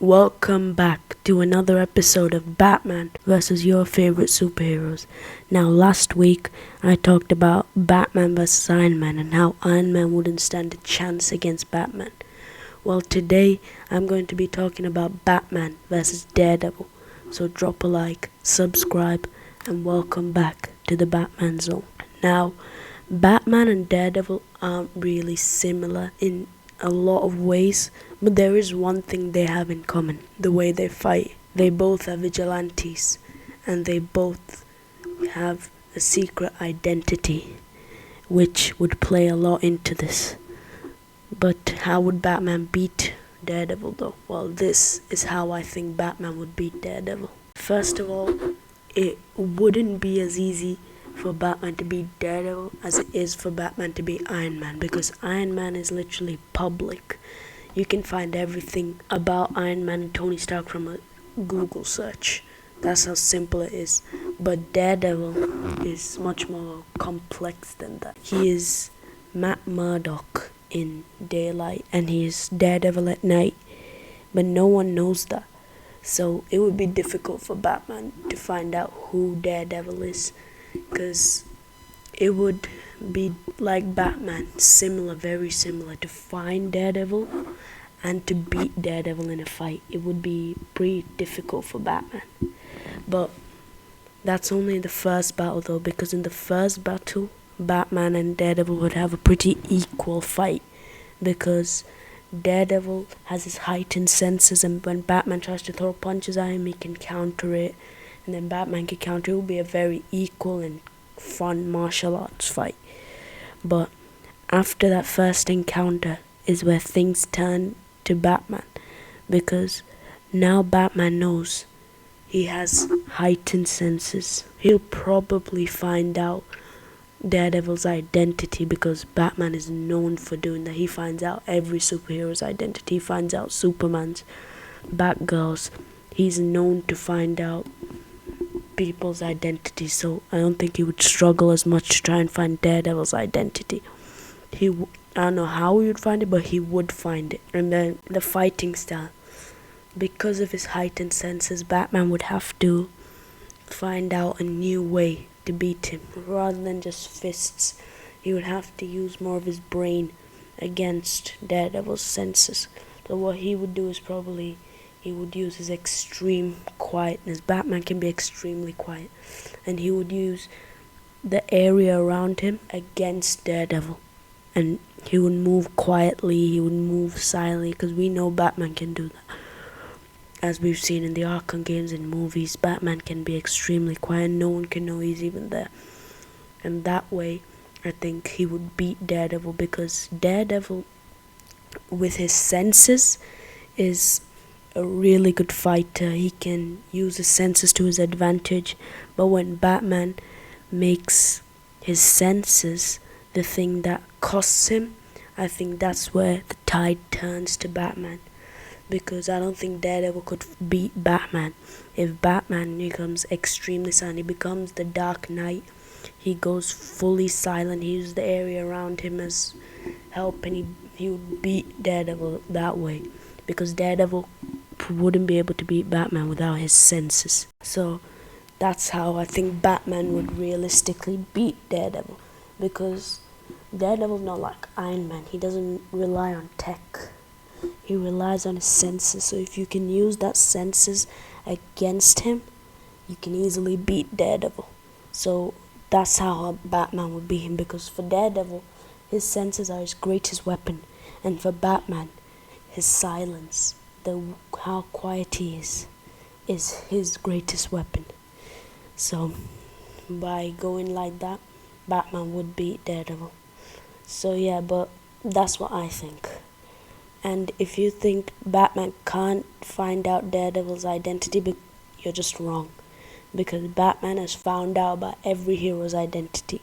Welcome back to another episode of Batman versus your favorite superheroes. Now, last week I talked about Batman versus Iron Man and how Iron Man wouldn't stand a chance against Batman. Well, today I'm going to be talking about Batman versus Daredevil. So drop a like, subscribe, and welcome back to the Batman Zone. Now, Batman and Daredevil aren't really similar in a lot of ways, but there is one thing they have in common: the way they fight. They both are vigilantes, and they both have a secret identity, which would play a lot into this. But how would Batman beat Daredevil though? Well, this is how I think Batman would beat Daredevil. First of all, it wouldn't be as easy for Batman to beat Daredevil as it is for Batman to beat Iron Man, because Iron Man is literally public. You can find everything about Iron Man and Tony Stark from a Google search. That's how simple it is. But Daredevil is much more complex than that. He is Matt Murdock in daylight, and he is Daredevil at night, but no one knows that. So it would be difficult for Batman to find out who Daredevil is, because it would be like Batman, very similar, to find Daredevil and to beat Daredevil in a fight. It would be pretty difficult for Batman. But that's only the first battle though, because in the first battle, Batman and Daredevil would have a pretty equal fight, because Daredevil has his heightened senses, and when Batman tries to throw punches at him, he can counter it, and then Batman can counter. It will be a very equal and fun martial arts fight. But after that first encounter is where things turn to Batman, because now Batman knows he has heightened senses. He'll probably find out Daredevil's identity, because Batman is known for doing that. He finds out every superhero's identity. He finds out Superman's, Batgirl's. He's known to find out people's identity, so I don't think he would struggle as much to try and find Daredevil's identity. I don't know how he would find it, but he would find it. And then the fighting style, because of his heightened senses, Batman would have to find out a new way to beat him. Rather than just fists, he would have to use more of his brain against Daredevil's senses. So what he would do is probably he would use his extreme quietness. Batman can be extremely quiet, and he would use the area around him against Daredevil, and he would move quietly, he would move silently, because we know Batman can do that. As we've seen in the Arkham games and movies, Batman can be extremely quiet, and no one can know he's even there. And that way, I think he would beat Daredevil, because Daredevil, with his senses, is a really good fighter. He can use his senses to his advantage. But when Batman makes his senses the thing that costs him, I think that's where the tide turns to Batman, because I don't think Daredevil could beat Batman. If Batman becomes extremely silent, he becomes the Dark Knight, he goes fully silent, he uses the area around him as help, and he would beat Daredevil that way, because Daredevil wouldn't be able to beat Batman without his senses. So that's how I think Batman would realistically beat Daredevil, because Daredevil's not like Iron Man. He doesn't rely on tech. He relies on his senses. So if you can use that senses against him, you can easily beat Daredevil. So that's how Batman would beat him, because for Daredevil, his senses are his greatest weapon, and for Batman, his silence, how quiet he is his greatest weapon. So by going like that, Batman would beat Daredevil. So yeah, but that's what I think. And if you think Batman can't find out Daredevil's identity, you're just wrong, because Batman has found out about every hero's identity,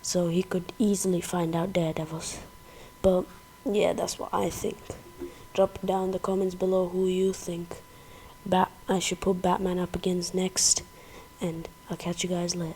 so he could easily find out Daredevil's. But yeah, that's what I think. Drop down in the comments below who you think I should put Batman up against next, and I'll catch you guys later.